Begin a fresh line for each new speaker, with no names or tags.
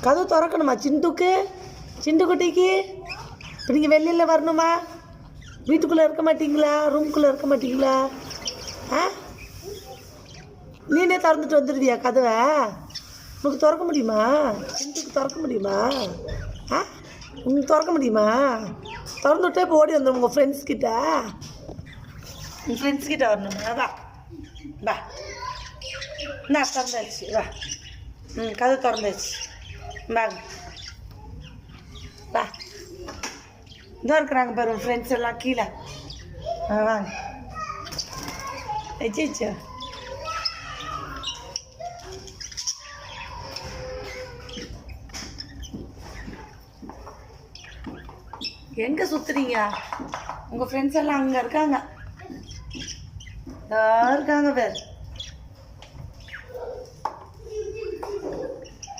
கதவு திறக்கணுமா சிண்டுக்கு, சிண்டு குட்டிக்கு? இப்போ நீங்கள் வெளியில் வரணுமா? வீட்டுக்குள்ளே இருக்க மாட்டீங்களா? ரூம்குள்ளே இருக்க மாட்டீங்களா? ஆ, நீனே திறந்துட்டு வந்துடுவியா கதவை? உனக்கு திறக்க முடியுமா? சிண்டுக்கு திறக்க முடியுமா? ஆ, உங்களுக்கு திறக்க முடியுமா? திறந்து விட்டே இப்போ ஓடி வந்துடும் உங்கள் ஃப்ரெண்ட்ஸ்கிட்ட. உங்கள் ஃப்ரெண்ட்ஸ்கிட்ட வரணுமா? வா வா, என்ன திறந்தாச்சு, வா. கதவு திறந்தாச்சு, வாங்க வா. இதான் இருக்கிறாங்க பாரு உன் ஃப்ரெண்ட்ஸ் எல்லாம் கீழே. வாங்க. ஐச்சோ, எங்கே சுற்றுறீங்க? உங்கள் ஃப்ரெண்ட்ஸ் எல்லாம் அங்கே இருக்காங்க, இருக்காங்க பேர்.